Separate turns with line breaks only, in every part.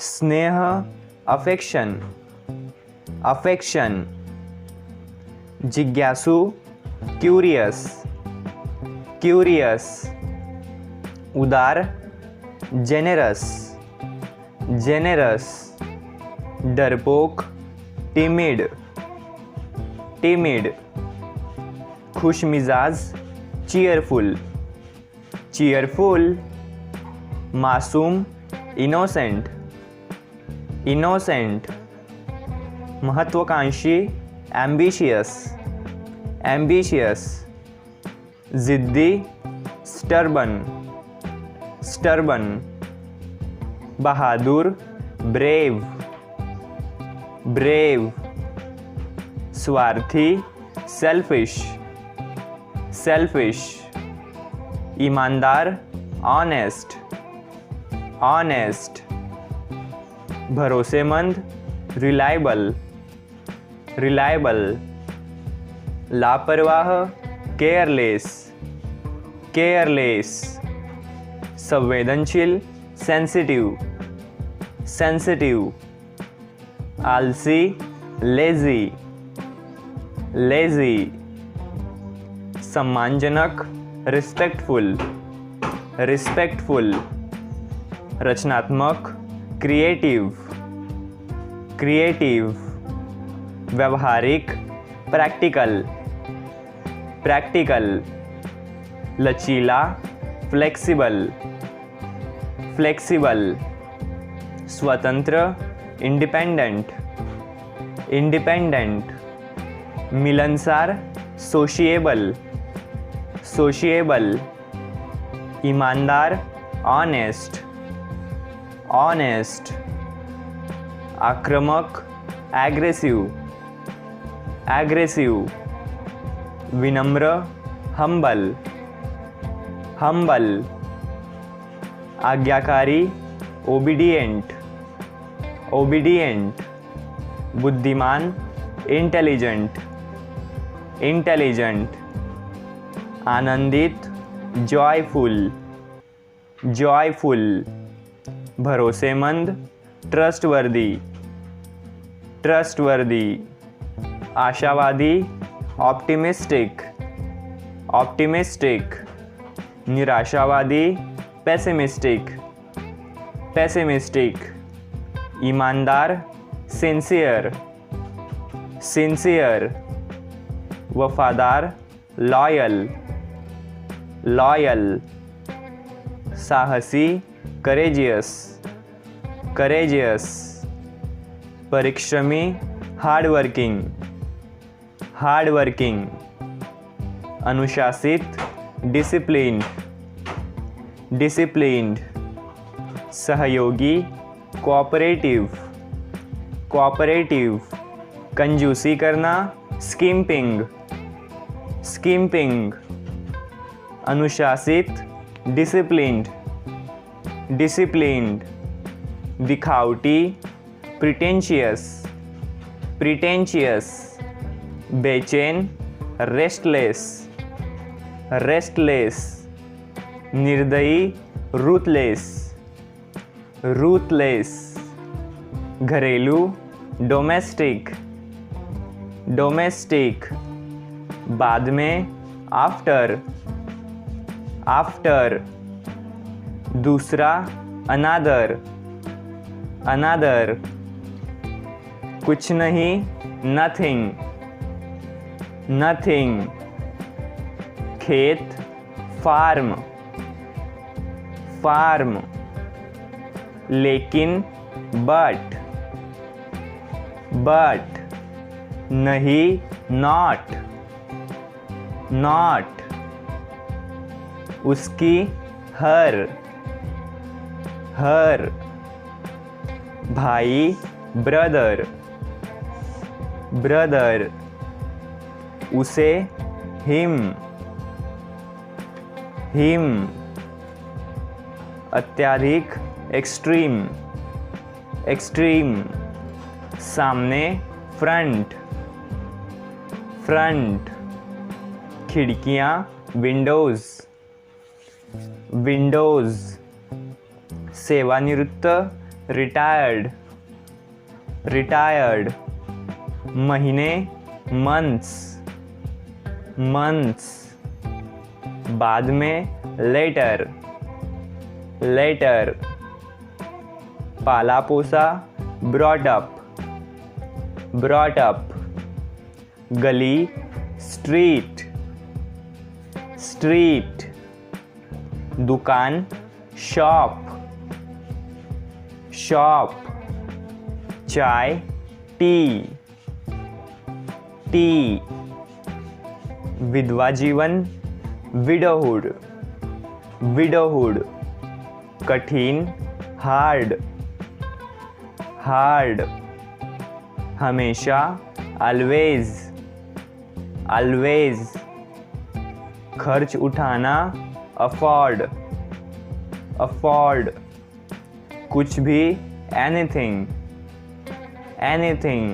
स्नेह, affection, affection. जिज्ञासु, curious, curious. उदार, जेनेरस, जेनेरस। डरपोक, टिमिड, टिमिड। खुश मिजाज, चीयरफुल, चीयरफुल। मासूम, इनोसेंट, इनोसेंट। महत्वाकांक्षी, एम्बिशियस, एम्बिशियस। जिद्दी, स्टर्बन, स्टर्बन। बहादुर, ब्रेव, ब्रेव। स्वार्थी, सेल्फिश, सेल्फिश। ईमानदार, ऑनेस्ट, ऑनेस्ट। भरोसेमंद, रिलायबल, रिलायबल। लापरवाह, केयरलेस, केयरलेस। संवेदनशील, सेंसिटिव, सेंसिटिव। आलसी, लेजी, लेजी। सम्मानजनक, रिस्पेक्टफुल, रिस्पेक्टफुल। रचनात्मक, क्रिएटिव, क्रिएटिव। व्यवहारिक, प्रैक्टिकल, प्रैक्टिकल। लचीला, फ्लेक्सिबल, फ्लेक्सिबल। स्वतंत्र, इंडिपेंडेंट, इंडिपेंडेंट। मिलनसार, सोशिएबल, सोशिएबल। ईमानदार, ऑनेस्ट, ऑनेस्ट। आक्रामक, एग्रेसिव, एग्रेसिव। विनम्र, हम्बल, हम्बल। आज्ञाकारी, ओबीडिएंट, ओबीडिएंट। बुद्धिमान, इंटेलिजेंट, इंटेलिजेंट। आनंदित, जॉयफुल, जॉयफुल। भरोसेमंद, ट्रस्टवर्दी, ट्रस्टवर्दी। आशावादी, ऑप्टिमिस्टिक, ऑप्टिमिस्टिक। निराशावादी, पेसिमिस्टिक, पेसिमिस्टिक। ईमानदार, सिंसियर, सिंसियर। वफादार, लॉयल, लॉयल। साहसी, करेजियस, करेजियस। परिश्रमी, हार्डवर्किंग, हार्डवर्किंग। अनुशासित, डिसिप्लिन्ड, डिसिप्लिन्ड। सहयोगी, कोऑपरेटिव, कोऑपरेटिव। कंजूसी करना, स्किम्पिंग, स्किम्पिंग। अनुशासित, डिसिप्लिन्ड, डिसिप्लिन्ड। दिखावटी, प्रिटेंशियस, प्रिटेंशियस। बेचैन, रेस्टलेस, रेस्टलेस। निर्दयी, रूथलेस, रूथलेस। घरेलू, डोमेस्टिक, डोमेस्टिक। बाद में, आफ्टर, आफ्टर। दूसरा, अनादर, अनादर। कुछ नहीं, नथिंग, नथिंग। खेत, फार्म, फार्म। लेकिन, बट, बट। नहीं, नॉट, नॉट। उसकी, हर, हर। भाई, ब्रदर, ब्रदर। उसे, हिम, हिम। अत्यधिक, एक्सट्रीम, एक्सट्रीम। सामने, फ्रंट, फ्रंट। खिड़कियां, विंडोज, विंडोज। सेवानिवृत्त, retired, retired. महीने months, months. बाद में later, later. पाला पोसा brought up, brought up. गली street, street. दुकान shop, shop. चाय tea, tea. विधवा जीवन widowhood, widowhood. कठिन hard, hard. हमेशा always, always. खर्च उठाना afford, afford. कुछ भी anything, anything.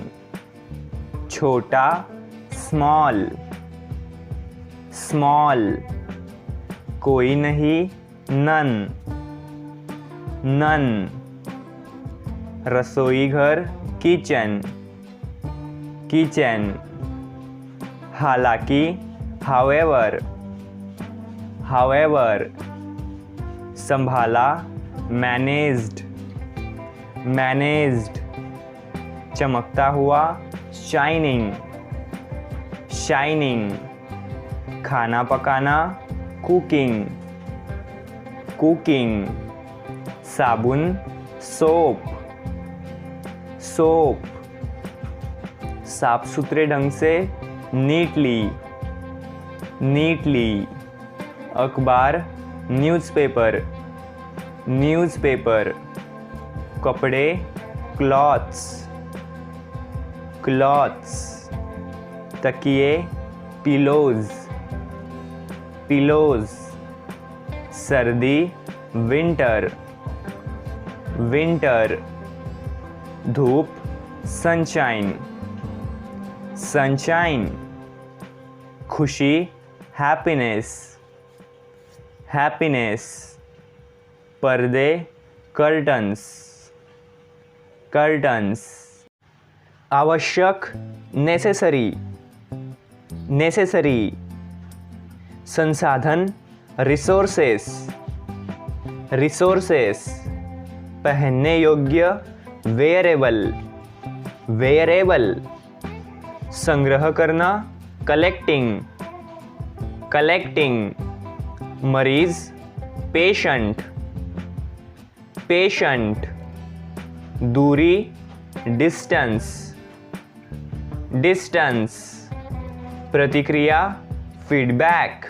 छोटा small, small. कोई नहीं none, none. रसोई घर kitchen, kitchen. हालांकि however, however. संभाला managed, managed. चमकता हुआ shining, shining. खाना पकाना cooking, cooking. साबुन soap, soap. साफ सुथरे ढंग से neatly, neatly. अखबार न्यूज़पेपर, न्यूज़पेपर. कपड़े cloths, cloths. तकिए pillows, pillows. सर्दी winter, winter. धूप sunshine, sunshine. खुशी happiness, happiness. पर्दे curtains, curtains. आवश्यक necessary, necessary. संसाधन resources, resources. पहनने योग्य wearable, wearable. संग्रह करना collecting, collecting. मरीज patient, patient. दूरी distance, distance. प्रतिक्रिया feedback,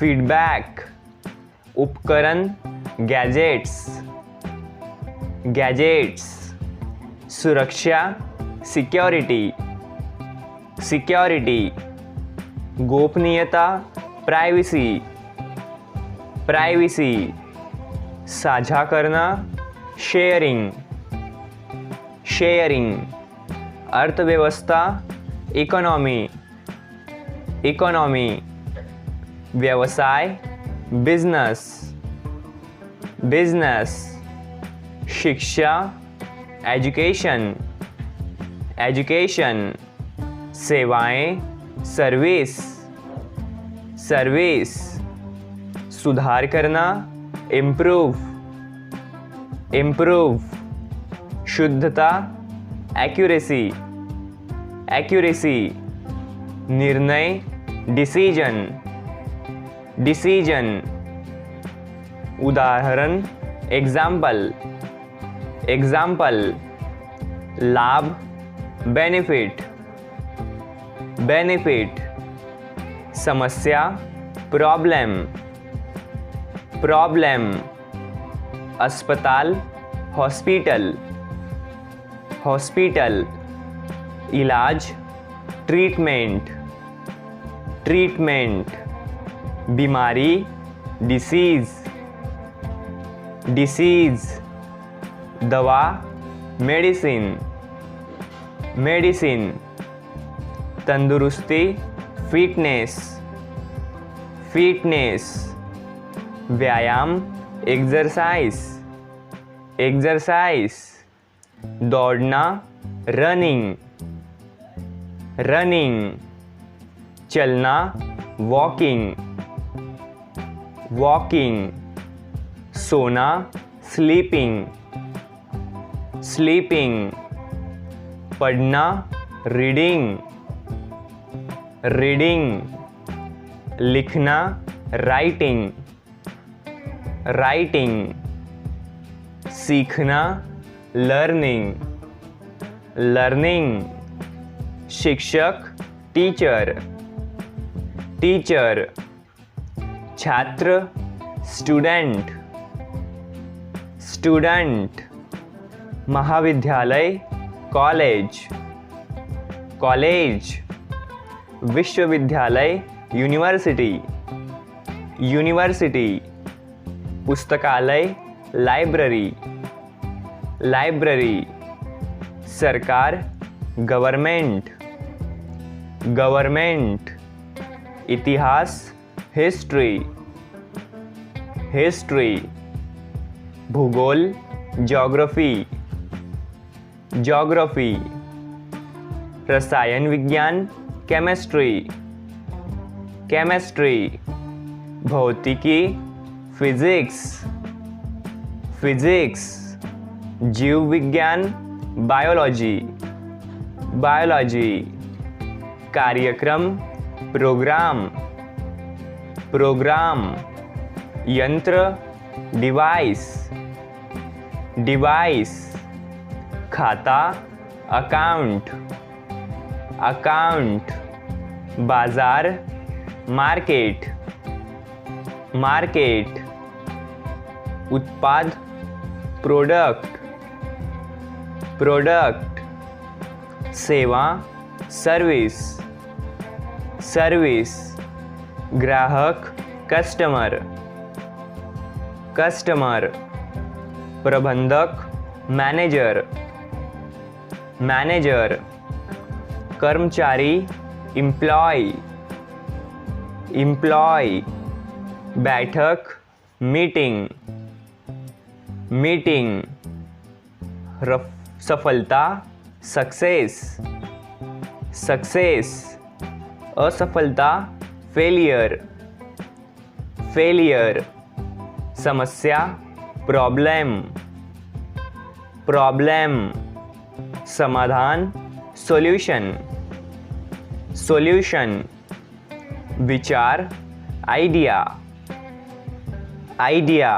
feedback. उपकरण gadgets, gadgets. सुरक्षा security, security. गोपनीयता privacy, privacy. साझा करना sharing, sharing. अर्थव्यवस्था economy, economy. व्यवसाय business, business. शिक्षा education, education. सेवाएं सर्विस, सर्विस. सुधार करना improve, improve. शुद्धता accuracy, accuracy. निर्णय decision, decision. उदाहरण example, example. लाभ benefit, benefit. समस्या problem, problem. अस्पताल hospital, hospital. इलाज treatment, treatment. बीमारी disease, disease. दवा medicine, medicine. तंदुरुस्ती fitness, fitness. व्यायाम exercise, एक्सरसाइज, दौड़ना, रनिंग, रनिंग, चलना, वॉकिंग, वॉकिंग, सोना, स्लीपिंग, स्लीपिंग, पढ़ना, रीडिंग, रीडिंग, लिखना, राइटिंग, राइटिंग, सीखना, लर्निंग, लर्निंग, शिक्षक, टीचर, टीचर, छात्र, स्टूडेंट, स्टूडेंट, महाविद्यालय, कॉलेज, कॉलेज, विश्वविद्यालय, यूनिवर्सिटी, यूनिवर्सिटी, पुस्तकालय, लाइब्रेरी, लाइब्रेरी, सरकार, गवर्नमेंट, गवर्नमेंट, इतिहास, हिस्ट्री, हिस्ट्री, भूगोल, ज्योग्राफी, ज्योग्राफी, रसायन विज्ञान, केमिस्ट्री, केमिस्ट्री, भौतिकी, फिजिक्स, फिजिक्स, जीव विज्ञान, बायोलॉजी, बायोलॉजी, कार्यक्रम, प्रोग्राम, प्रोग्राम, यंत्र, डिवाइस, डिवाइस, खाता, अकाउंट, अकाउंट, बाजार, मार्केट, मार्केट, उत्पाद, प्रोडक्ट, प्रोडक्ट, सेवा, सर्विस, सर्विस, ग्राहक, कस्टमर, कस्टमर, प्रबंधक, मैनेजर, मैनेजर, कर्मचारी, एम्प्लॉय, एम्प्लॉय, बैठक, मीटिंग, मीटिंग, सफलता, सक्सेस, सक्सेस, असफलता, फेलियर, फेलियर, समस्या, प्रॉब्लम, प्रॉब्लम, समाधान, सॉल्यूशन, सॉल्यूशन, विचार, आइडिया, आइडिया,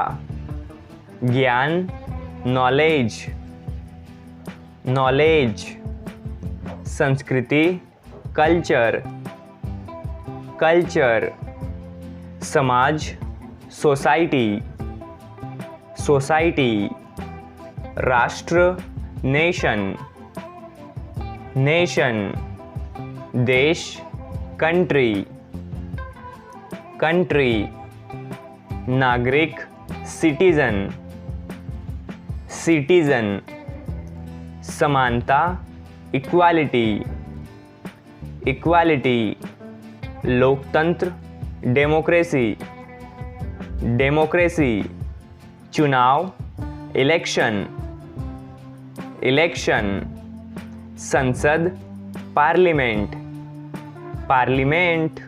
ज्ञान, नॉलेज, नॉलेज, संस्कृति, कल्चर, कल्चर, समाज, सोसाइटी, सोसाइटी, राष्ट्र, नेशन, नेशन, देश, कंट्री, कंट्री, नागरिक, सिटीजन, सिटीजन, समानता, इक्वालिटी, इक्वालिटी, लोकतंत्र, डेमोक्रेसी, डेमोक्रेसी, चुनाव, इलेक्शन, इलेक्शन, संसद, पार्लियामेंट, पार्लियामेंट,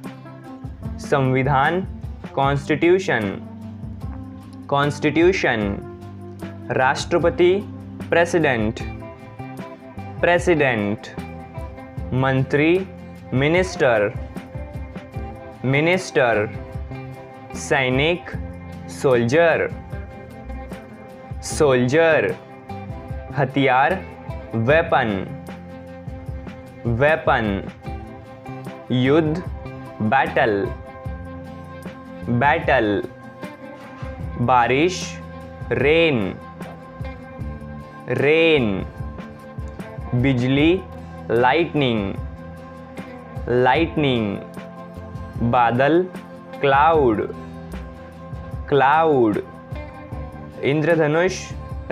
संविधान, कॉन्स्टिट्यूशन, कॉन्स्टिट्यूशन, राष्ट्रपति, प्रेसिडेंट, प्रेसिडेंट, मंत्री, मिनिस्टर, मिनिस्टर, सैनिक, सोल्जर, सोल्जर, हथियार, वेपन, वेपन, युद्ध, बैटल, बैटल, बारिश, रेन, रेन, बिजली, लाइटनिंग, लाइटनिंग, बादल, क्लाउड, क्लाउड, इंद्रधनुष,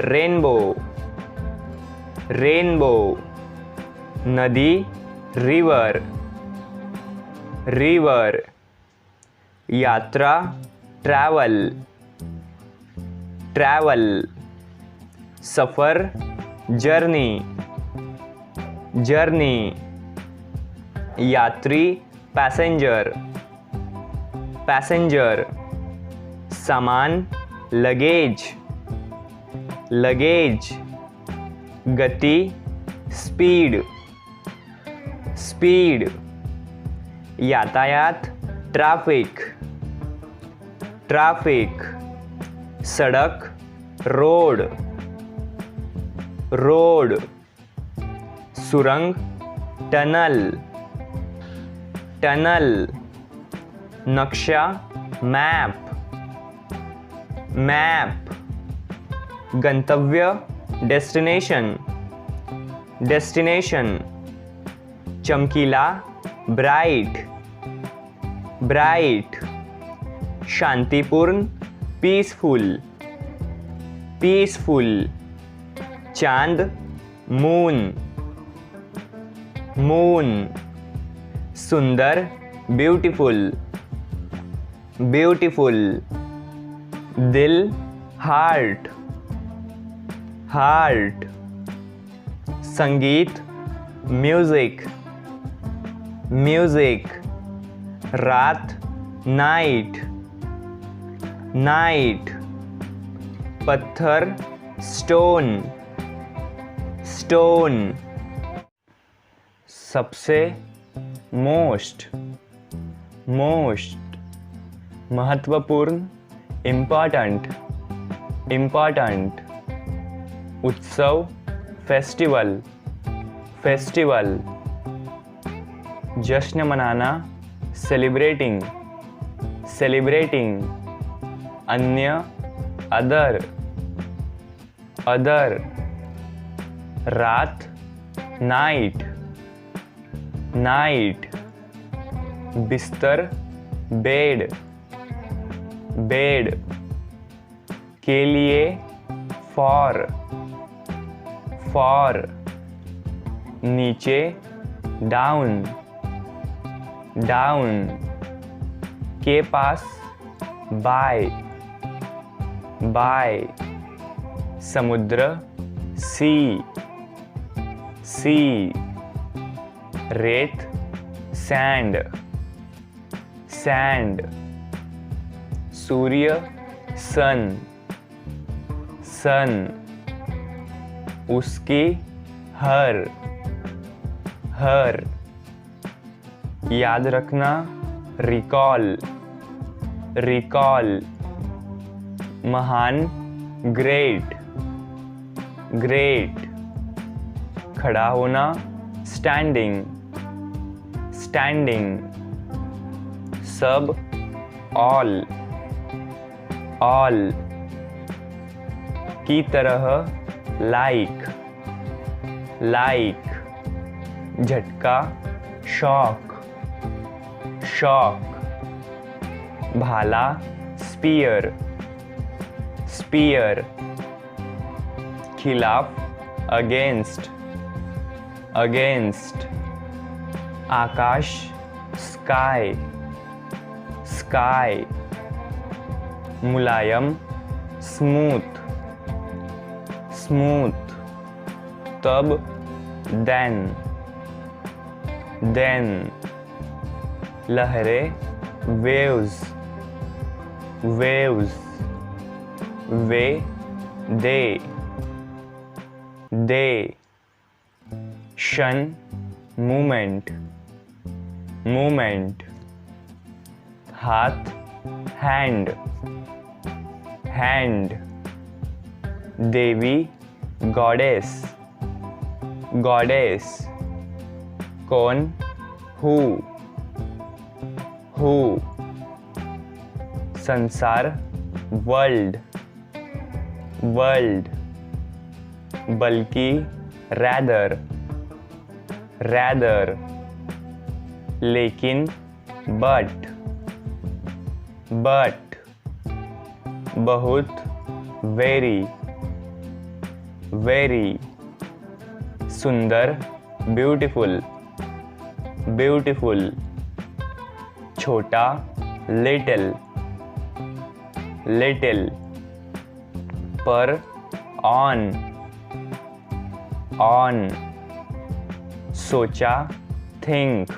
रेनबो, रेनबो, नदी, रिवर, रिवर, यात्रा, ट्रैवल, ट्रैवल, सफ़र जर्नी, जर्नी। यात्री पैसेंजर, पैसेंजर। सामान लगेज, लगेज। गति स्पीड, स्पीड। यातायात ट्रैफिक, ट्रैफिक। सड़क रोड, रोड। सुरंग टनल, टनल। नक्शा मैप, मैप। गंतव्य डेस्टिनेशन, डेस्टिनेशन। चमकीला ब्राइट, ब्राइट। शांतिपूर्ण पीसफुल, पीसफुल। चांद मून, मून। सुंदर ब्यूटीफुल, ब्यूटीफुल। दिल हार्ट, हार्ट। संगीत म्यूजिक, म्यूजिक। रात नाइट, नाइट। पत्थर स्टोन, स्टोन। सबसे मोस्ट, मोस्ट। महत्वपूर्ण इम्पॉर्टेंट, इम्पॉर्टेंट। उत्सव फेस्टिवल, फेस्टिवल। जश्न मनाना सेलिब्रेटिंग, सेलिब्रेटिंग। अन्य अदर, अदर। रात नाइट, नाइट। बिस्तर बेड, बेड। के लिए फॉर, फॉर। नीचे डाउन, डाउन। के पास बाय, बाय। समुद्र सी, सी। रेत सैंड, सैंड। सूर्य सन, सन। उसकी हर, हर। याद रखना रिकॉल, रिकॉल। महान ग्रेट, ग्रेट। खड़ा होना स्टैंडिंग, स्टैंडिंग। सब ऑल, ऑल। की तरह लाइक, लाइक। झटका शॉक, शॉक। भाला स्पीयर, स्पीयर। खिलाफ अगेंस्ट, अगेंस्ट। आकाश स्काई, स्काई। मुलायम स्मूथ, स्मूथ। तब देन, देन। लहरें वेव्स, वेव्स। वे दे, दे। क्षण मूमेंट, मूमेंट। हाथ हैंड, हैंड। देवी गॉडेस, गॉडेस। कौन हु, हु। संसार वर्ल्ड, वर्ल्ड। बल्कि रैदर, रैदर। लेकिन बट, बट। बहुत वेरी, वेरी। सुंदर ब्यूटीफुल, ब्यूटीफुल। छोटा लिटिल, लिटिल। पर ऑन, ऑन, सोचा, थिंक,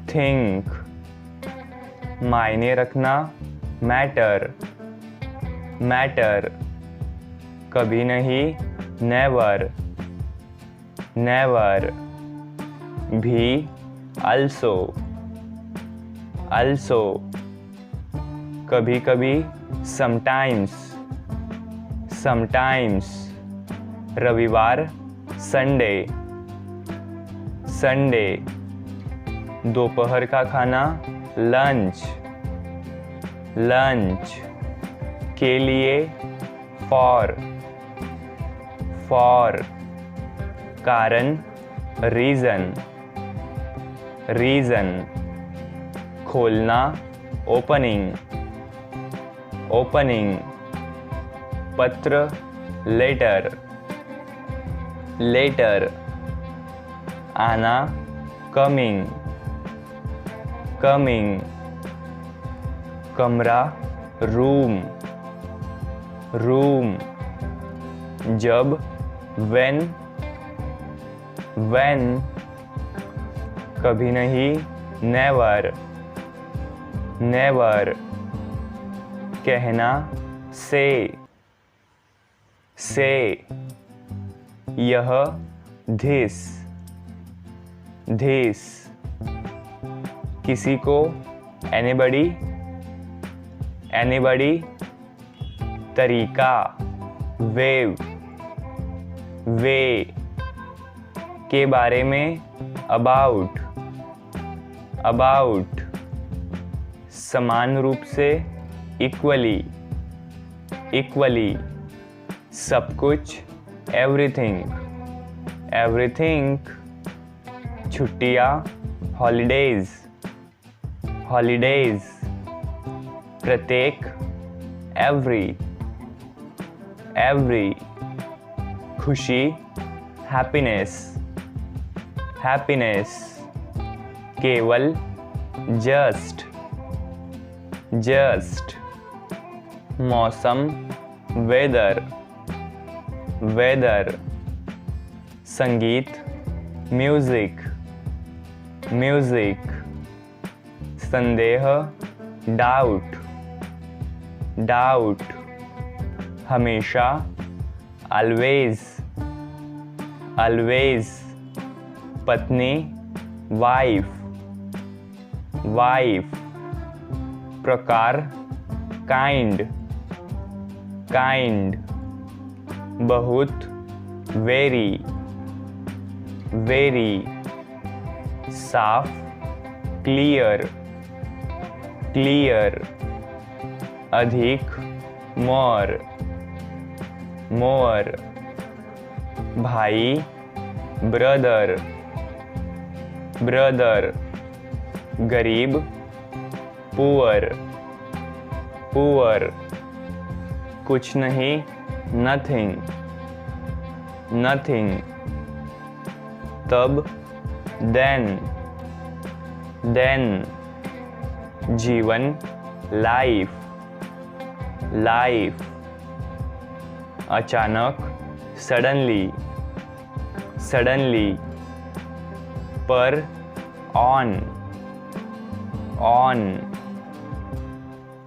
थिंक, मायने रखना, मैटर, मैटर, कभी नहीं, नेवर, नेवर, भी, अल्सो, अल्सो, कभी कभी, समटाइम्स, समटाइम्स, रविवार, संडे, संडे, दोपहर का खाना, लंच, लंच, के लिए, फॉर, फॉर, कारण, रीजन, रीजन, खोलना, ओपनिंग, ओपनिंग, पत्र, लेटर, लेटर, आना, कमिंग, कमिंग, कमरा, रूम, रूम, जब, व्हेन, व्हेन, कभी नहीं, नेवर, नेवर, कहना, से, से, यह, धिस, धिस, किसी को, एनीबडी, एनीबडी, तरीका, वेव, वे, के बारे में, अबाउट, अबाउट, समान रूप से, इक्वली, इक्वली, सब कुछ, एवरीथिंग, एवरीथिंग, छुट्टियाँ, हॉलीडेज, हॉलीडेज, प्रत्येक, एवरी, एवरी, खुशी, हैप्पीनेस, हैप्पीनेस, केवल, जस्ट, जस्ट, मौसम, वेदर, वेदर, संगीत, म्यूजिक, म्यूजिक, संदेह, डाउट, डाउट, हमेशा, ऑलवेज, ऑलवेज, पत्नी, वाइफ, वाइफ, प्रकार, काइंड, काइंड, बहुत, वेरी, वेरी, साफ, क्लियर, क्लियर, अधिक, मोर, मोर, भाई, ब्रदर, ब्रदर, गरीब, पुअर, पुअर, कुछ नहीं, नथिंग, नथिंग, तब, देन, देन, जीवन, लाइफ, लाइफ, अचानक, सडनली, सडनली, पर, ऑन, ऑन,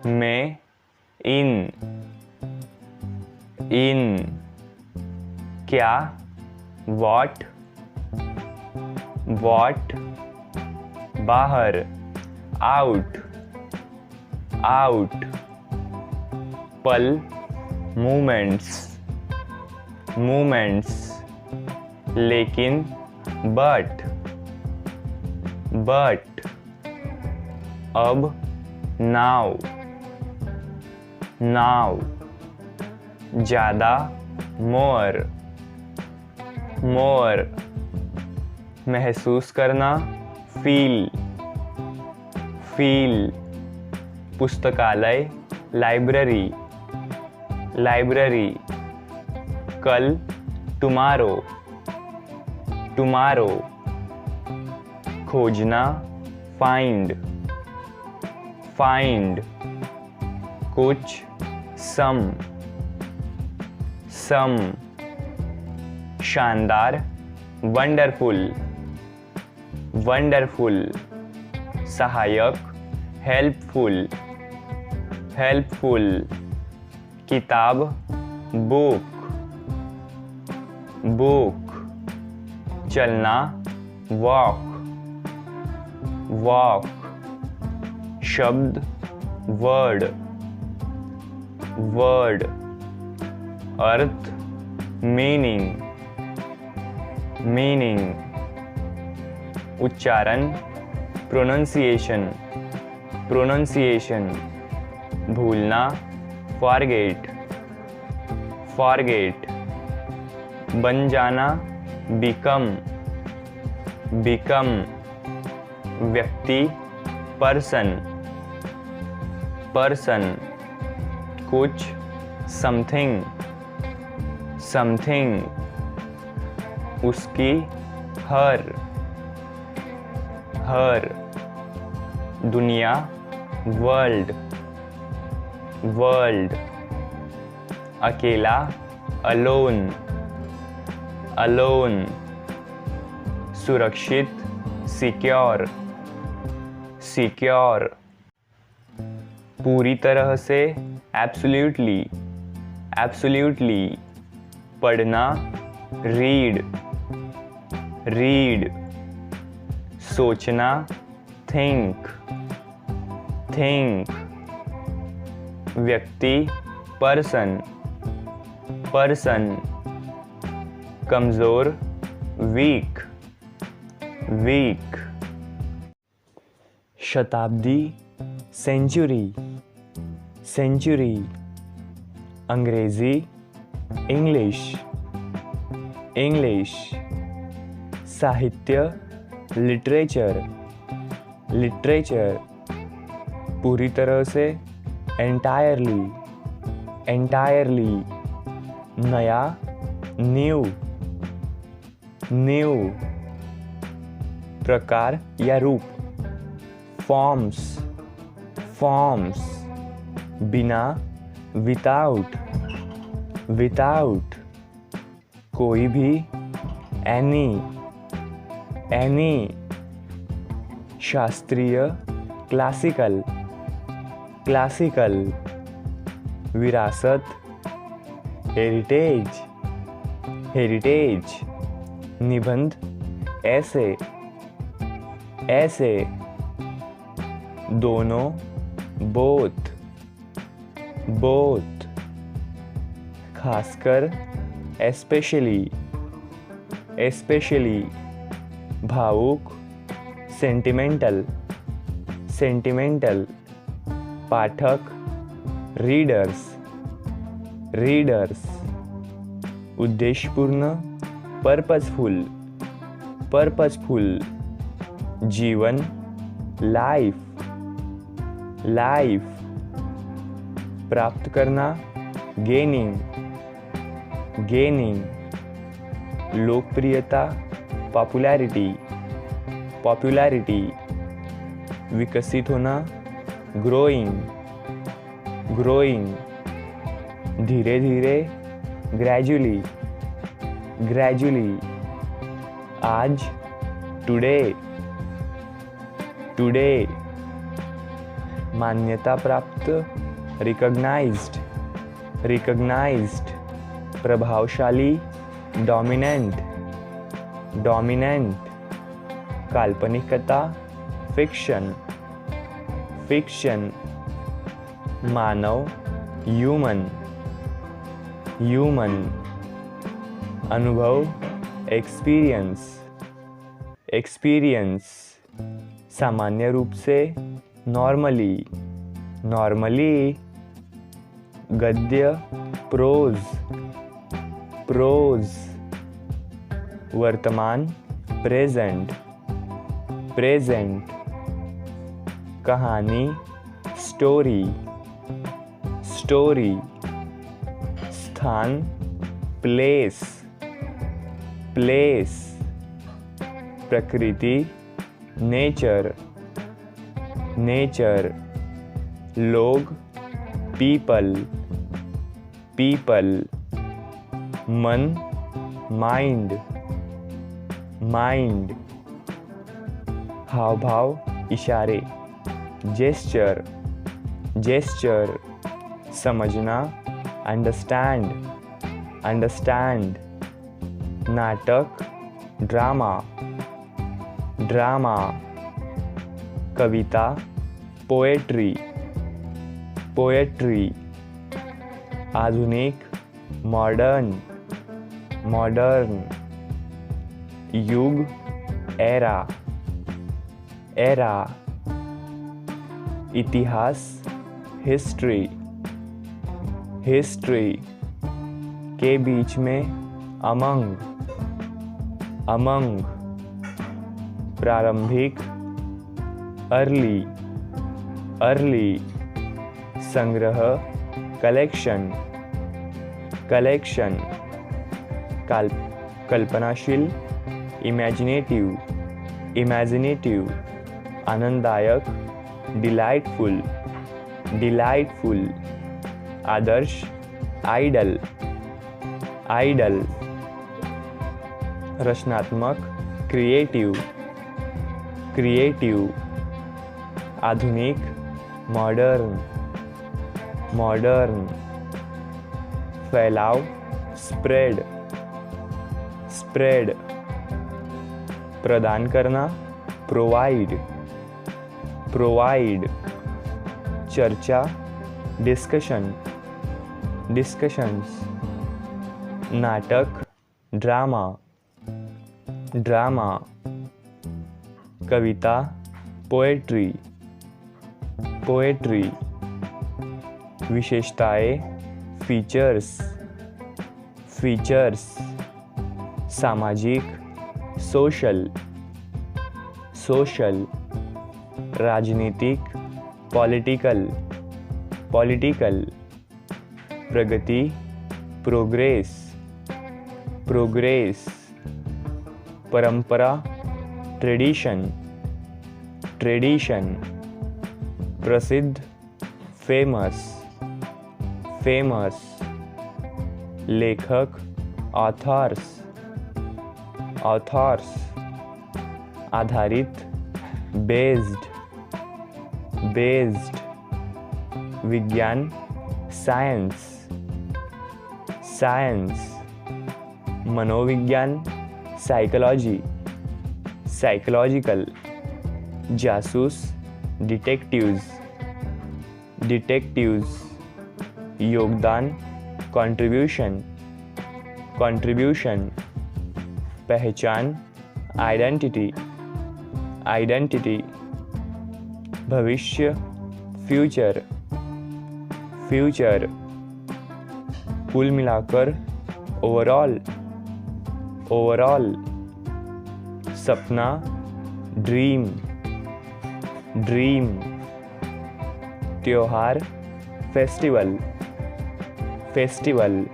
में, इन, इन, क्या, वॉट, वॉट, बाहर, आउट, आउट, पल, मूमेंट्स, मूमेंट्स, लेकिन, बट, बट, अब, नाउ, नाउ, ज़्यादा, मोर, मोर, महसूस करना, फील, फील, पुस्तकालय, लाइब्रेरी, लाइब्रेरी, कल, टुमारो, टुमारो, खोजना, फाइंड, फाइंड, कुछ, सम, सम, शानदार, वंडरफुल, वंडरफुल, सहायक, हेल्पफुल, हेल्पफुल, किताब, बुक, बुक, चलना, वॉक, वॉक, शब्द, वर्ड, वर्ड, अर्थ, मीनिंग, मीनिंग, उच्चारण, प्रोनाउंसिएशन, प्रोनाउंसिएशन, भूलना, फॉरगेट, फॉरगेट, बन जाना, बिकम, बिकम, व्यक्ति, पर्सन, पर्सन, कुछ, समथिंग, समथिंग, उसकी, हर, हर, दुनिया, वर्ल्ड, वर्ल्ड, अकेला, अलोन, अलोन, सुरक्षित, सिक्योर, सिक्योर, पूरी तरह से, एब्सोल्युटली, एब्सोल्युटली, पढ़ना, रीड, रीड, सोचना, थिंक, थिंक, व्यक्ति, पर्सन, पर्सन, कमज़ोर, वीक, वीक, शताब्दी, सेंचुरी, सेंचुरी, अंग्रेजी, इंग्लिश, इंग्लिश, साहित्य, लिटरेचर, लिटरेचर, पूरी तरह से, एंटायरली, एंटायरली, नया, न्यू, न्यू, प्रकार या रूप, फॉर्म्स, फॉर्म्स, बिना, विदाउट, विदाउट, कोई भी, एनी, एनी, शास्त्रीय, क्लासिकल, क्लासिकल, विरासत, हेरिटेज, हेरिटेज, निबंध, ऐसे, ऐसे, दोनों, बोथ, बोथ, खासकर, एस्पेशली, एस्पेशली, भावुक, सेंटिमेंटल, सेंटिमेंटल, पाठक, रीडर्स, रीडर्स, उद्देश्यपूर्ण, पर्पसफुल, पर्पसफुल, जीवन, लाइफ, लाइफ, प्राप्त करना, गेनिंग, गेनिंग, लोकप्रियता, पॉपुलैरिटी, पॉपुलैरिटी, विकसित होना, ग्रोइंग, ग्रोइंग, धीरे धीरे, ग्रेजुअली, ग्रेजुअली, आज, टुडे, टुडे, मान्यता प्राप्त, रिकॉग्नाइज्ड, रिकॉग्नाइज्ड, प्रभावशाली, डोमिनेंट, डोमिनेंट, काल्पनिकता, फिक्शन, फिक्शन, मानव, ह्यूमन, ह्यूमन, अनुभव, एक्सपीरियंस, एक्सपीरियंस, सामान्य रूप से, नॉर्मली, नॉर्मली, गद्य, प्रोज, प्रोज, वर्तमान, प्रेजेंट, प्रेजेंट, कहानी, स्टोरी, स्टोरी, स्थान, प्लेस, प्लेस, प्रकृति, नेचर, नेचर, लोग, पीपल, पीपल, मन, माइंड, माइंड। हाव भाव, इशारे, जेस्चर, जेस्चर। समझना, अंडरस्टैंड, अंडरस्टैंड। नाटक, ड्रामा, ड्रामा। कविता, पोएट्री, पोएट्री। आधुनिक, मॉडर्न, मॉडर्न। युग, एरा, एरा। इतिहास, हिस्ट्री, हिस्ट्री। के बीच में, अमंग, अमंग। प्रारंभिक, अर्ली, अर्ली। संग्रह, कलेक्शन, कलेक्शन। कल्पनाशील, इमेजिनेटिव, इमेजिनेटिव। आनंददायक, डिलाइटफुल, डिलाइटफुल। आदर्श, आइडल, आइडल। रचनात्मक, क्रिएटिव, क्रिएटिव। आधुनिक, मॉडर्न, मॉडर्न। फैलाव, स्प्रेड, स्प्रेड। प्रदान करना, प्रोवाइड, प्रोवाइड। चर्चा, डिस्कशन, डिस्कशंस। नाटक, ड्रामा, ड्रामा। कविता, पोएट्री, पोएट्री। विशेषताएं, फीचर्स, फीचर्स। सामाजिक, सोशल, सोशल। राजनीतिक, पॉलिटिकल, पॉलिटिकल। प्रगति, प्रोग्रेस, प्रोग्रेस। परंपरा, ट्रेडिशन, ट्रेडिशन। प्रसिद्ध, फेमस, फेमस। लेखक, ऑथर्स, ऑथर्स। आधारित, बेस्ड, बेस्ड। विज्ञान, साइंस, साइंस। मनोविज्ञान, साइकोलॉजी, साइकोलॉजिकल। जासूस, डिटेक्टिव्स, डिटेक्टिव्स। योगदान, कंट्रीब्यूशन, कंट्रीब्यूशन। पहचान, आइडेंटिटी, आइडेंटिटी। भविष्य, फ्यूचर, फ्यूचर। कुल मिलाकर, ओवरऑल, ओवरऑल। सपना, ड्रीम, ड्रीम। त्योहार, फेस्टिवल, फेस्टिवल।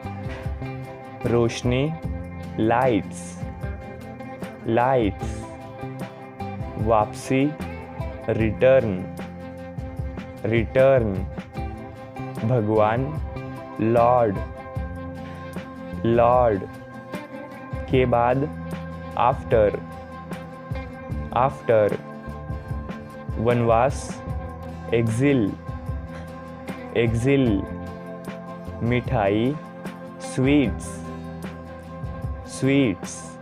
रोशनी, लाइट्स, लाइट्स। वापसी, रिटर्न, रिटर्न। भगवान, लॉर्ड, लॉर्ड। के बाद, आफ्टर, आफ्टर। वनवास, एग्जिल, एग्जिल। मिठाई, स्वीट्स, स्वीट्स।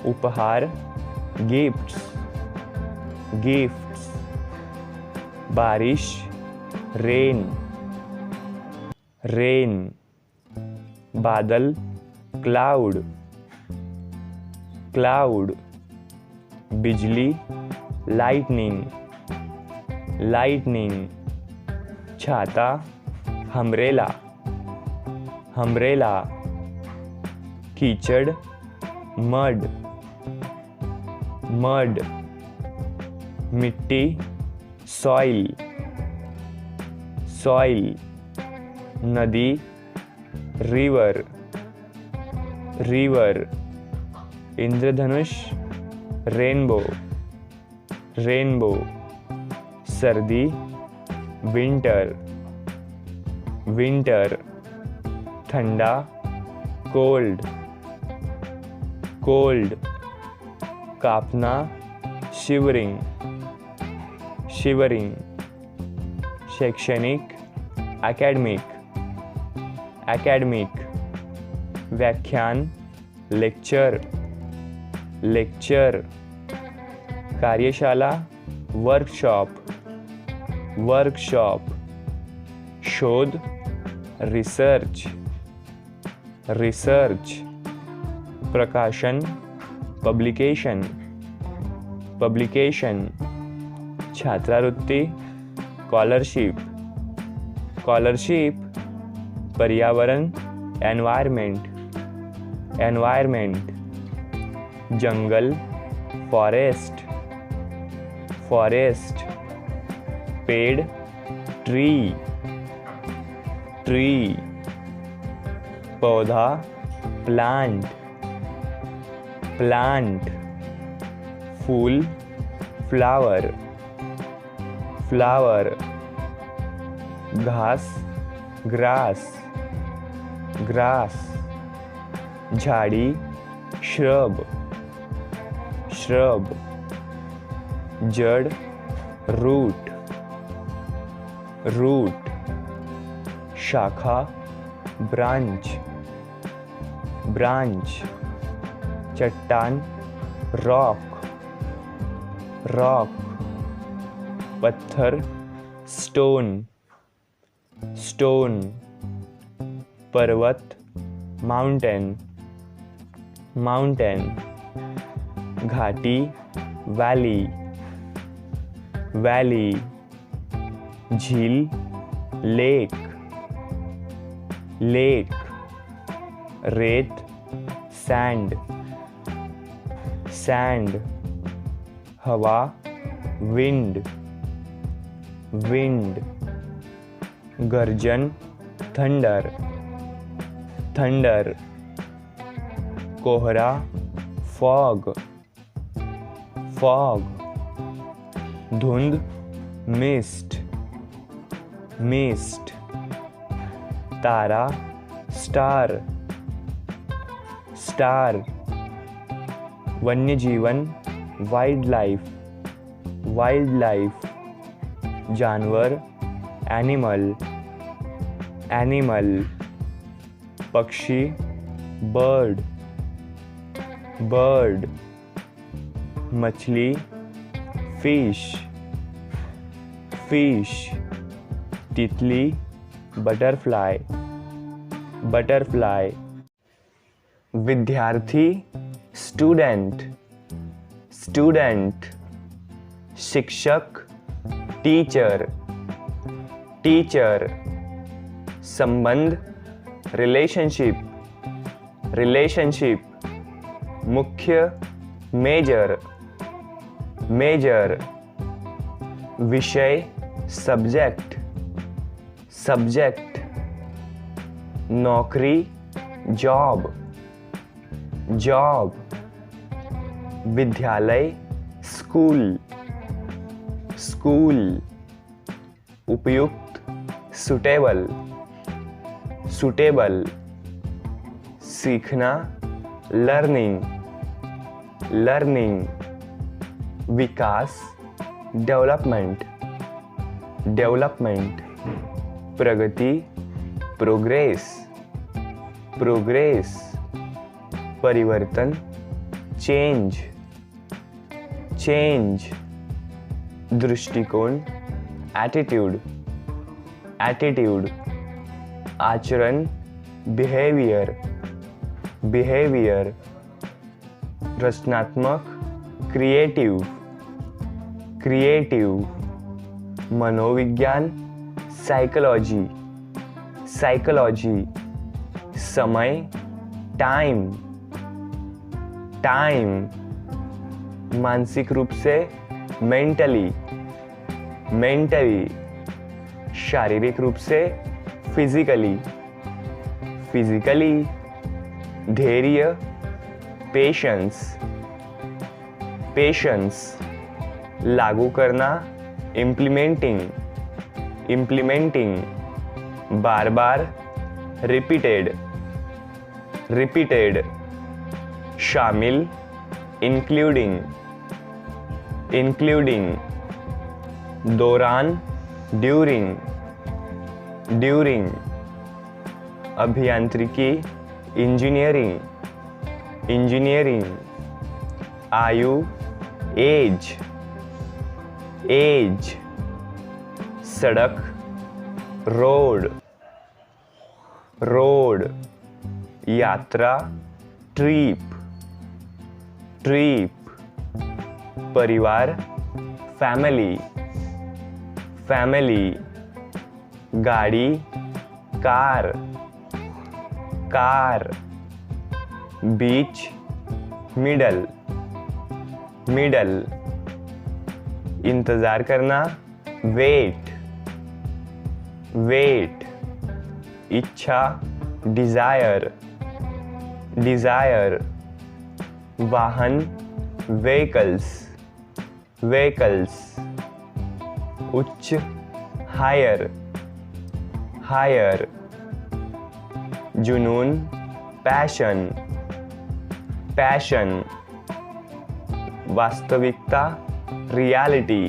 उपहार, गिफ्ट्स, गिफ्ट्स। बारिश, रेन, रेन। बादल, क्लाउड, क्लाउड। बिजली, लाइटनिंग, लाइटनिंग। छाता, हमरेला, हमरेला। कीचड़, मड, मड। मिट्टी, सॉइल, सॉइल। नदी, रिवर, रिवर। इंद्रधनुष, रेनबो, रेनबो। सर्दी, विंटर, विंटर। ठंडा, कोल्ड, कोल्ड, कांपना, शिवरिंग, शिवरिंग, शैक्षणिक, एकेडमिक, एकेडमिक, व्याख्यान, लेक्चर, लेक्चर, कार्यशाला, वर्कशॉप, वर्कशॉप, शोध, रिसर्च, रिसर्च, प्रकाशन, पब्लिकेशन, पब्लिकेशन, छात्रवृत्ति, स्कॉलरशिप, स्कॉलरशिप, पर्यावरण, एनवायरमेंट, एनवायरमेंट, जंगल, फॉरेस्ट, फॉरेस्ट, पेड़, ट्री, ट्री, पौधा, प्लांट, प्लांट, फूल, फ्लावर, फ्लावर, घास, ग्रास, ग्रास, झाड़ी, श्रब, श्रब, जड़, रूट, रूट, शाखा, ब्रांच, ब्रांच, चट्टान, रॉक, रॉक, पत्थर, स्टोन, स्टोन, पर्वत, माउंटेन, माउंटेन, घाटी, वैली, वैली, झील, लेक, लेक, रेत, सैंड, सैंड, हवा, विंड, विंड, गर्जन, थंडर, थंडर, कोहरा, फॉग, फॉग, धुंध, मिस्ट, मिस्ट, तारा, स्टार, स्टार, वन्य जीवन, वाइल्ड लाइफ, वाइल्ड लाइफ, जानवर, एनिमल, एनिमल, पक्षी, बर्ड, बर्ड, मछली, फिश, फिश, तितली, बटरफ्लाई, बटरफ्लाई, विद्यार्थी, स्टूडेंट, स्टूडेंट, शिक्षक, टीचर, टीचर, संबंध, रिलेशनशिप, रिलेशनशिप, मुख्य, मेजर, मेजर, विषय, सब्जेक्ट, सब्जेक्ट, नौकरी, जॉब, जॉब, विद्यालय, स्कूल, स्कूल, उपयुक्त, सुटेबल, सुटेबल, सीखना, लर्निंग, लर्निंग, विकास, डेवलपमेंट, डेवलपमेंट, प्रगति, प्रोग्रेस, प्रोग्रेस, परिवर्तन, चेंज, चेंज, दृष्टिकोण, एटीट्यूड, एटीट्यूड, आचरण, बिहेवियर, बिहेवियर, रचनात्मक, क्रिएटिव, क्रिएटिव, मनोविज्ञान, साइकोलॉजी, साइकोलॉजी, समय, टाइम, टाइम, मानसिक रूप से, मेंटली, मेंटली, शारीरिक रूप से, फिजिकली, फिजिकली, धैर्य, पेशेंस, पेशेंस, लागू करना, इम्प्लीमेंटिंग, इम्प्लीमेंटिंग, बार बार, रिपीटेड, रिपीटेड, शामिल, इंक्लूडिंग, इंक्लूडिंग, दौरान, ड्यूरिंग, ड्यूरिंग, अभियांत्रिकी, इंजीनियरिंग, इंजीनियरिंग, आयु, एज, एज, सड़क, रोड, रोड, यात्रा, ट्रिप, ट्रिप, परिवार, फैमिली, फैमिली, गाड़ी, कार, कार, बीच, मिडल, मिडल, इंतज़ार करना, वेट, वेट, इच्छा, डिज़ायर, डिज़ायर, वाहन, व्हीकल्स, व्हीकल्स, उच्च, हायर, हायर, जुनून, पैशन, पैशन, वास्तविकता, रियलिटी,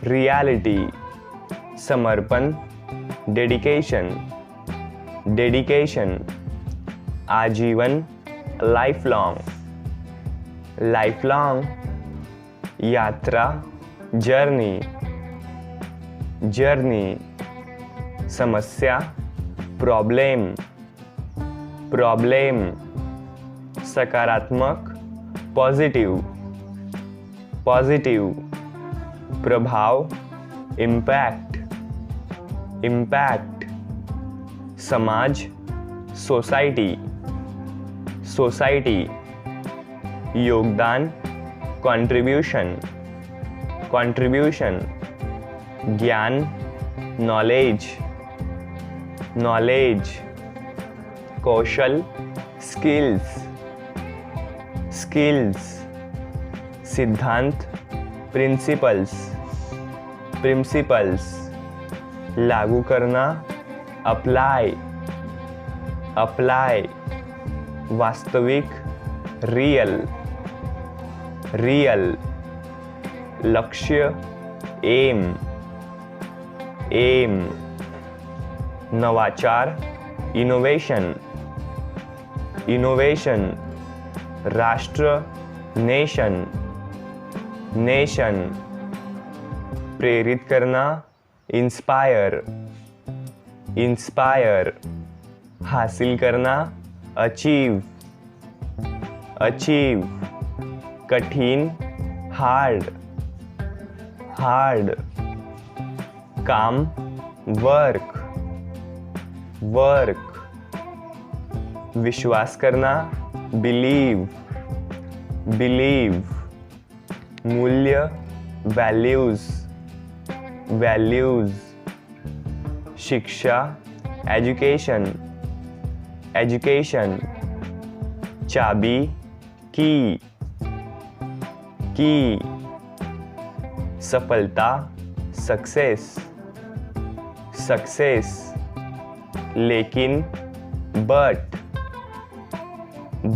रियलिटी, समर्पण, डेडिकेशन, डेडिकेशन, आजीवन, लाइफ लॉन्ग, लाइफ लॉन्ग, यात्रा, जर्नी, जर्नी, समस्या, प्रॉब्लम, प्रॉब्लम, सकारात्मक, पॉजिटिव, पॉजिटिव, प्रभाव, इम्पैक्ट, इम्पैक्ट, समाज, सोसाइटी, सोसाइटी, योगदान, कंट्रीब्यूशन, कंट्रीब्यूशन, ज्ञान, नॉलेज, नॉलेज, कौशल, स्किल्स, स्किल्स, सिद्धांत, प्रिंसिपल्स, प्रिंसिपल्स, लागू करना, अप्लाई, अप्लाई, वास्तविक, रियल, रियल, लक्ष्य, एम, एम, नवाचार, इनोवेशन, इनोवेशन, राष्ट्र, नेशन, नेशन, प्रेरित करना, इंस्पायर, इंस्पायर, हासिल करना, अचीव, अचीव, कठिन, हार्ड, हार्ड, काम, वर्क, वर्क, विश्वास करना, बिलीव, बिलीव, मूल्य, वैल्यूज, वैल्यूज, शिक्षा, एजुकेशन, एजुकेशन, चाबी, की, की, सफलता, सक्सेस, सक्सेस, लेकिन, बट,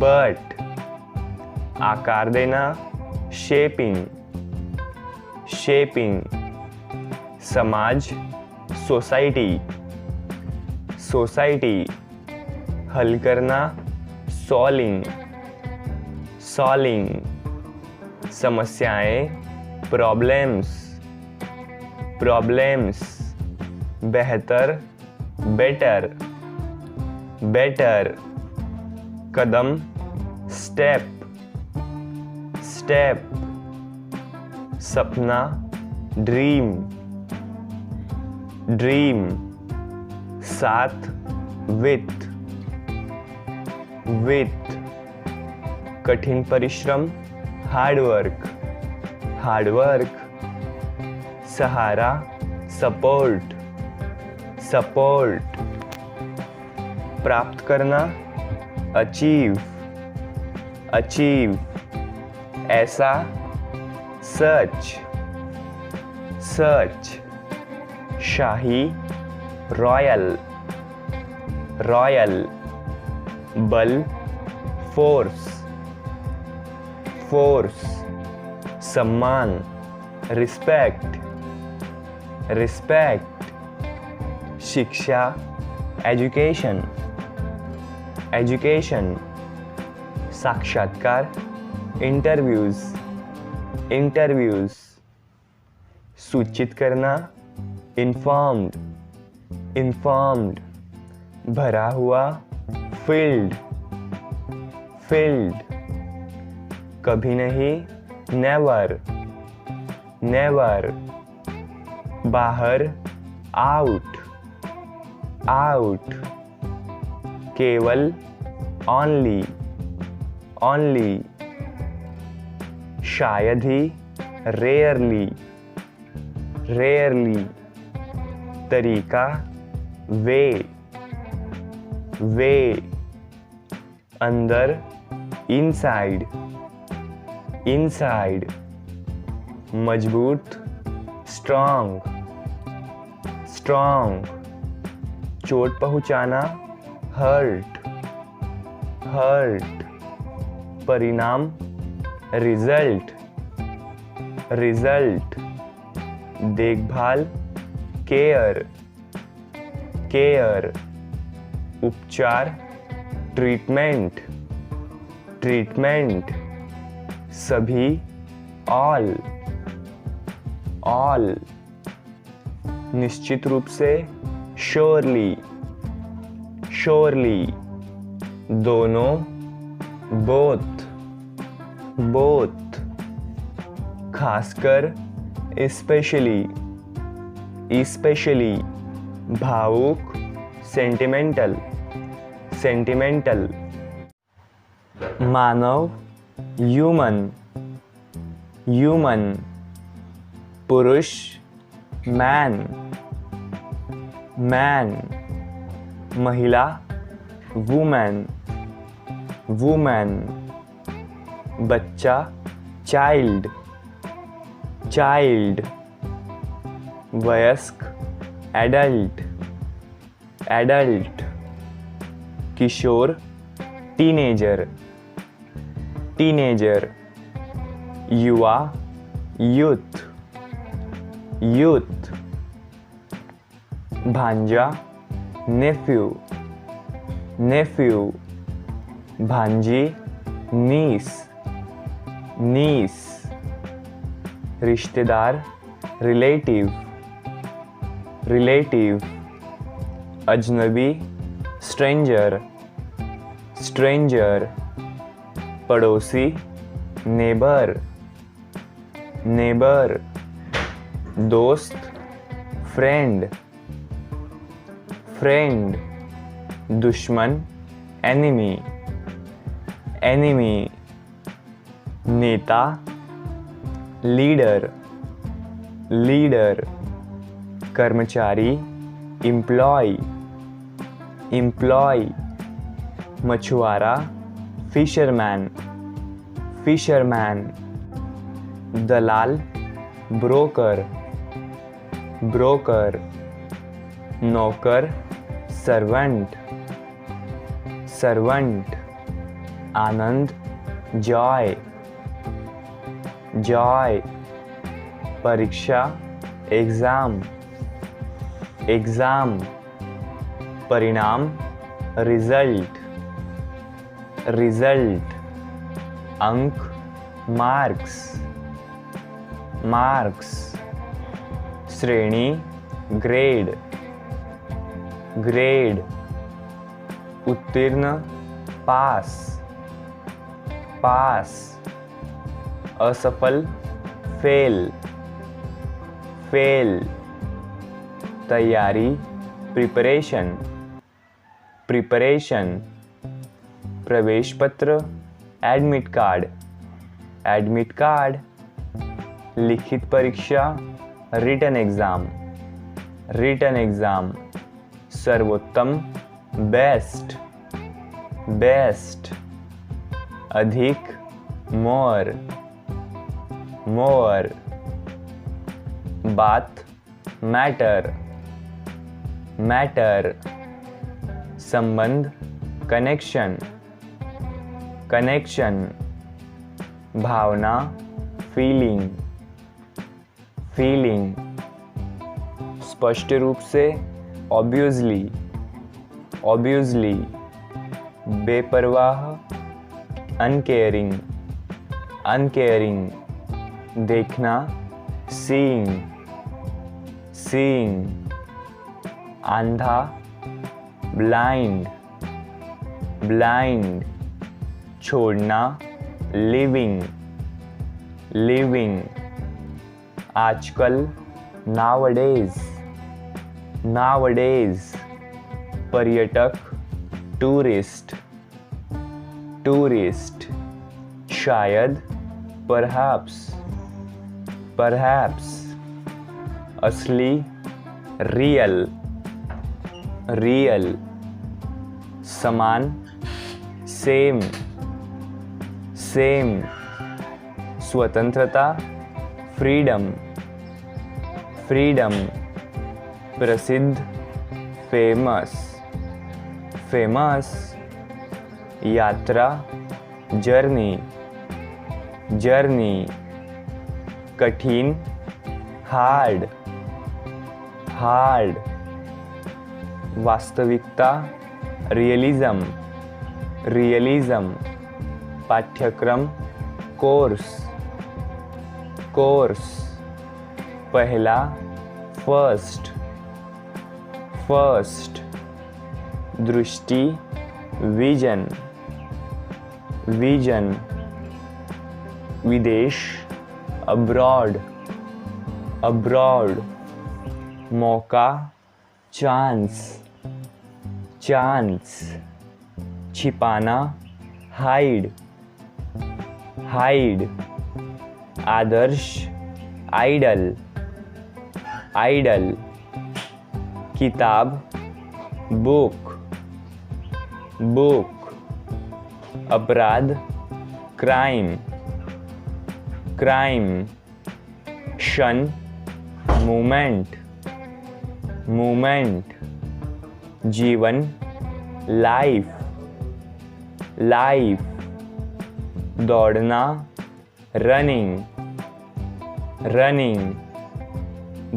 बट, आकार देना, शेपिंग, शेपिंग, समाज, सोसाइटी, सोसाइटी, हल करना, सॉल्विंग, सॉल्विंग, समस्याएं, प्रॉब्लम्स, प्रॉब्लम्स, बेहतर, बेटर, बेटर, कदम, स्टेप, स्टेप, सपना, ड्रीम, ड्रीम, साथ, विथ, विथ, कठिन परिश्रम, हार्डवर्क, हार्डवर्क, सहारा, सपोर्ट, सपोर्ट, प्राप्त करना, अचीव, अचीव, ऐसा, सच, सच, शाही, रॉयल, रॉयल, बल, फोर्स, फोर्स, सम्मान, रिस्पेक्ट, रिस्पेक्ट, शिक्षा, एजुकेशन, एजुकेशन, साक्षात्कार, इंटरव्यूज, इंटरव्यूज, सूचित करना, इन्फॉर्म्ड, इन्फॉर्म्ड, भरा हुआ, फिल्ड, फिल्ड, कभी नहीं, नेवर, नेवर, बाहर, आउट, आउट, केवल, ओनली, ओनली, शायद ही, रेयरली, रेयरली, तरीका, वे, वे, अंदर, इनसाइड, इनसाइड, मजबूत, स्ट्रॉन्ग, स्ट्रॉन्ग, चोट पहुंचाना, हर्ट, हर्ट, परिणाम, रिजल्ट, रिजल्ट, देखभाल, केयर, केयर, उपचार, ट्रीटमेंट, ट्रीटमेंट, सभी, ऑल, ऑल, निश्चित रूप से, श्योरली, श्योरली, दोनों, बोथ, बोथ, खासकर, स्पेशली, स्पेशली, भावुक, सेंटिमेंटल, सेंटिमेंटल, मानव, ह्यूमन, ह्यूमन, पुरुष, मैन, मैन, महिला, वुमेन, वुमेन, बच्चा, चाइल्ड, चाइल्ड, वयस्क, एडल्ट, एडल्ट, किशोर, टीनेजर, टीनेजर, युवा, यूथ, यूथ, भांजा, नेफ्यू, नेफ्यू, भांजी, नीस, नीस, रिश्तेदार, रिलेटिव, रिलेटिव, अजनबी, स्ट्रेंजर, स्ट्रेंजर, पड़ोसी, नेबर, नेबर, दोस्त, फ्रेंड, फ्रेंड, दुश्मन, एनिमी, एनिमी, नेता, लीडर, लीडर, कर्मचारी, एम्प्लॉय, एम्प्लॉय, मछुआरा, फिशरमैन, फिशरमैन, दलाल, ब्रोकर, ब्रोकर, नौकर, सर्वेंट, सर्वेंट, आनंद, जॉय, जॉय, परीक्षा, एग्जाम, एग्जाम, परिणाम, रिजल्ट, रिजल्ट, अंक, मार्क्स, मार्क्स, श्रेणी, ग्रेड, ग्रेड, उत्तीर्ण, पास, पास, असफल, फेल, फेल, तैयारी, प्रिपरेशन, प्रिपरेशन, प्रवेश पत्र, एडमिट कार्ड, एडमिट कार्ड, लिखित परीक्षा, रिटन एग्जाम, रिटन एग्जाम, सर्वोत्तम, बेस्ट, बेस्ट, अधिक, मोर, मोर, बात, मैटर, मैटर, संबंध, कनेक्शन, कनेक्शन, भावना, फीलिंग, फीलिंग। स्पष्ट रूप से, ऑब्वियसली, ऑब्वियसली। बेपरवाह, अनकेयरिंग, अनकेयरिंग। देखना, सीइंग, सीइंग। अंधा, ब्लाइंड, ब्लाइंड। छोड़ना, लिविंग, लिविंग। आजकल, नावडेज, नावडेज। पर्यटक, टूरिस्ट, टूरिस्ट। शायद, परहैप्स, परहैप्स। असली, रियल, रियल। समान, सेम, सेम। स्वतंत्रता, फ्रीडम, फ्रीडम। प्रसिद्ध, फेमस, फेमस। यात्रा, जर्नी, जर्नी। कठिन, हार्ड, हार्ड। वास्तविकता, रियलिज्म, रियलिज्म। पाठ्यक्रम, कोर्स, कोर्स। पहला, फर्स्ट, फर्स्ट। दृष्टि, विजन, विजन। विदेश, अब्रॉड, अब्रॉड। मौका, चांस, चांस। छिपाना, हाइड, हाइड। आदर्श, आइडल, आइडल। किताब, बुक, बुक। अपराध, क्राइम, क्राइम। क्षण, मोमेंट, मोमेंट। जीवन, लाइफ, लाइफ। दौड़ना, रनिंग, रनिंग।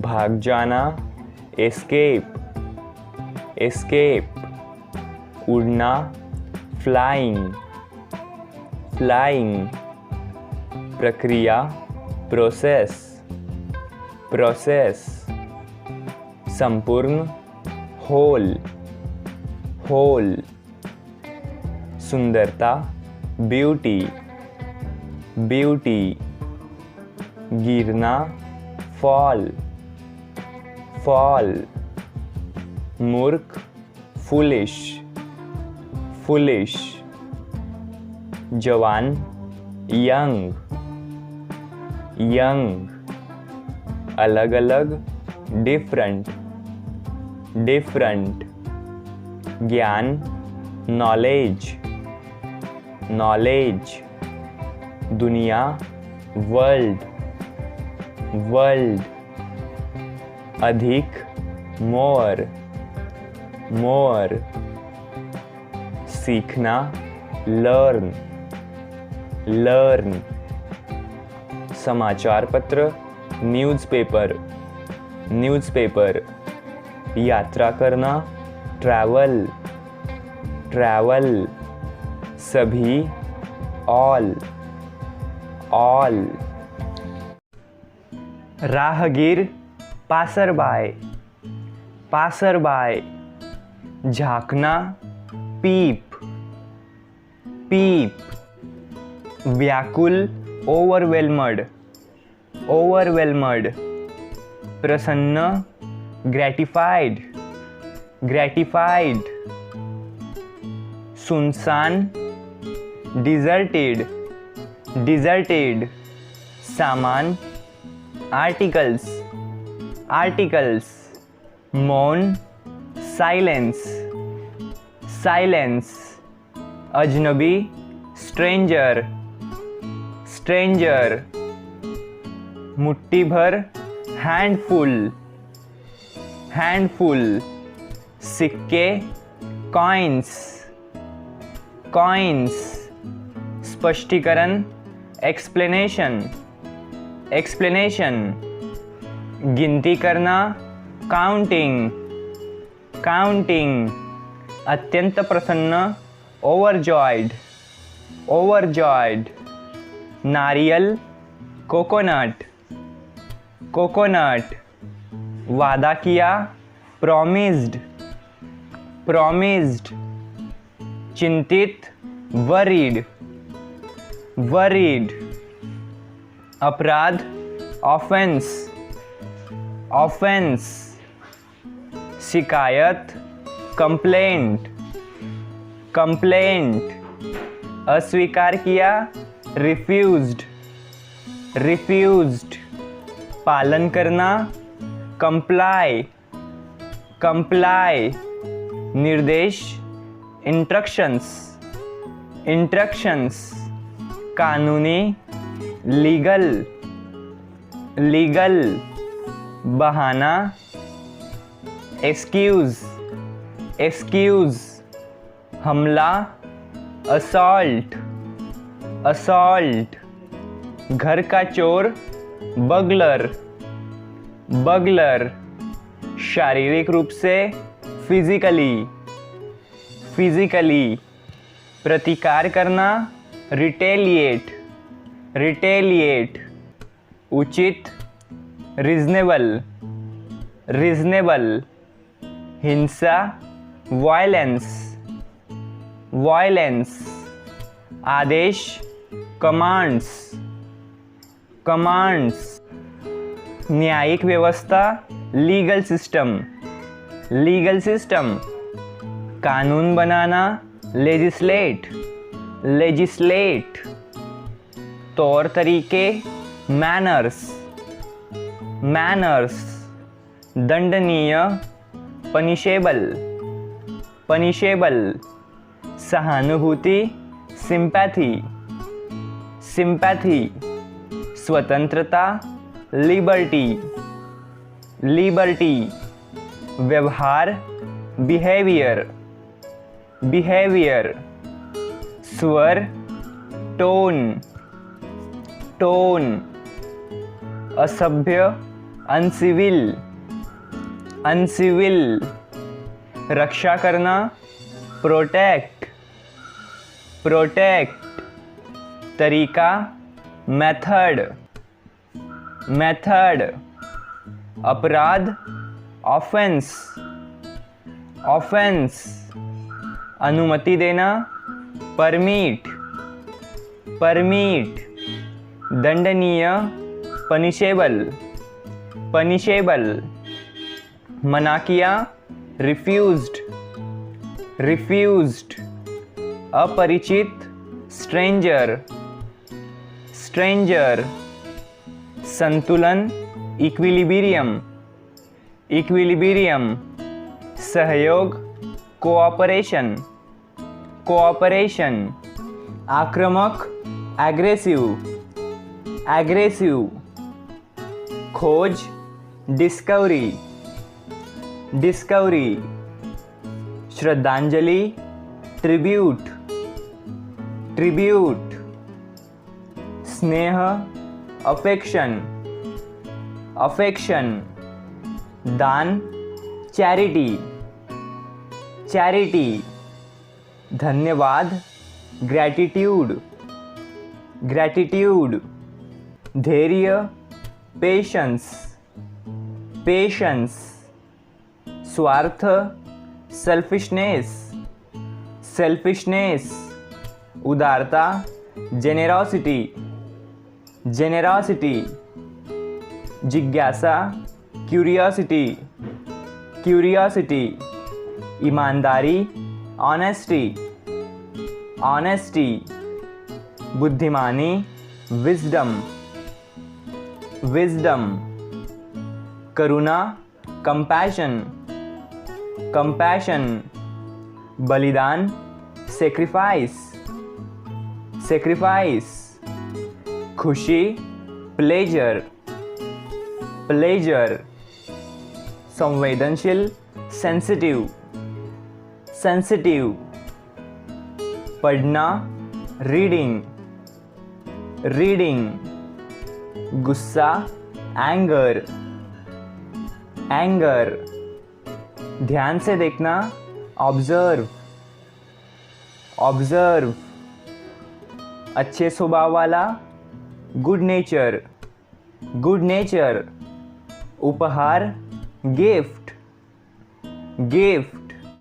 भाग जाना, एस्केप, एस्केप। उड़ना, फ्लाइंग, फ्लाइंग। प्रक्रिया, प्रोसेस, प्रोसेस। संपूर्ण, होल, होल। सुंदरता, ब्यूटी, ब्यूटी। गिरना, फॉल, फॉल। मूर्ख, फुलिश, फुलिश। जवान, यंग, यंग। अलग अलग, डिफरेंट, डिफरेंट। ज्ञान, नॉलेज, नॉलेज। दुनिया, वर्ल्ड, वर्ल्ड। अधिक, मोर, मोर। सीखना, लर्न, लर्न। समाचार पत्र, न्यूज़पेपर, न्यूज़पेपर। यात्रा करना, ट्रैवल, ट्रैवल। सभी, ऑल, ऑल। राहगीर, पासरबाय, पासरबाय। झांकना, पीप, पीप। व्याकुल, ओवरवेलमड, ओवरवेलमड। प्रसन्न, ग्रेटिफाइड, ग्रेटिफाइड। सुनसान, डिजर्टेड, डिजर्टेड। सामान, आर्टिकल्स, आर्टिकल्स। मौन, साइलेंस, साइलेंस। अजनबी, स्ट्रेंजर, स्ट्रेंजर। मुट्ठी भर, हैंडफुल, हैंडफुल। सिक्के, कॉइन्स, कॉइन्स। स्पष्टीकरण, एक्सप्लेनेशन, एक्सप्लेनेशन, गिनती करना, काउंटिंग, काउंटिंग, अत्यंत प्रसन्न, ओवरजॉयड, ओवरजॉयड, नारियल, कोकोनट, कोकोनट, वादा किया, प्रॉमिस्ड, प्रॉमिस्ड, चिंतित, वरीड, वरीड, अपराध, ऑफेंस, ऑफेंस, शिकायत, कंप्लेंट, कंप्लेंट, अस्वीकार किया, रिफ्यूज्ड, रिफ्यूज्ड, पालन करना, कंप्लाई, कंप्लाई, निर्देश, इंस्ट्रक्शंस, इंस्ट्रक्शंस, कानूनी, लीगल, लीगल, बहाना, एक्सक्यूज, एक्सक्यूज, हमला, असॉल्ट, असॉल्ट, घर का चोर, बगलर, बगलर, शारीरिक रूप से, फिजिकली, फिजिकली, प्रतिकार करना, रिटेलिएट, रिटेलिएट, उचित, रीजनेबल, रीजनेबल, हिंसा, वायलेंस, वायलेंस, आदेश, कमांड्स, कमांड्स, न्यायिक व्यवस्था, लीगल सिस्टम, लीगल सिस्टम, कानून बनाना, लेजिस्लेट, लेजिस्लेट, तौर तरीके, मैनर्स, मैनर्स, दंडनीय, पनिशेबल, पनिशेबल, सहानुभूति, सिंपैथी, सिंपैथी, स्वतंत्रता, लिबर्टी, लिबर्टी, व्यवहार, बिहेवियर, बिहेवियर, स्वर, टोन, टोन, असभ्य, अनसिविल, अनसिविल, रक्षा करना, प्रोटेक्ट, प्रोटेक्ट, तरीका, मेथड, मेथड, अपराध, ऑफेंस, ऑफेंस, अनुमति देना, परमिट, परमिट, दंडनीय, पनिशेबल, पनिशेबल, मना किया, रिफ्यूज्ड, रिफ्यूज्ड, अपरिचित, स्ट्रेंजर, स्ट्रेंजर, संतुलन, इक्विलिब्रियम, इक्विलिब्रियम, सहयोग, कोऑपरेशन, कोऑपरेशन, आक्रामक, एग्रेसिव, एग्रेसिव, खोज, डिस्कवरी, डिस्कवरी, श्रद्धांजलि, ट्रिब्यूट, ट्रिब्यूट, स्नेह, अफेक्शन, अफेक्शन, दान, चैरिटी, चैरिटी, धन्यवाद, ग्रैटिट्यूड, ग्रैटिट्यूड, धैर्य, पेशेंस, पेशेंस, स्वार्थ, सेल्फिशनेस, सेल्फिशनेस, उदारता, जेनेरोसिटी, जेनेरोसिटी, जिज्ञासा, क्यूरियोसिटी, क्यूरियोसिटी, ईमानदारी, ऑनेस्टी, ऑनेस्टी, बुद्धिमानी, विजडम, विजडम, करुणा, कंपैशन, कंपैशन, बलिदान, सेक्रीफाइस, सेक्रीफाइस, खुशी, प्लेजर, प्लेजर, संवेदनशील, सेंसिटिव, सेंसिटिव, पढ़ना, रीडिंग, रीडिंग, गुस्सा एंगर, एंगर, ध्यान से देखना ऑब्जर्व, ऑब्जर्व, अच्छे स्वभाव वाला गुड नेचर, गुड नेचर, उपहार गिफ्ट, गिफ्ट,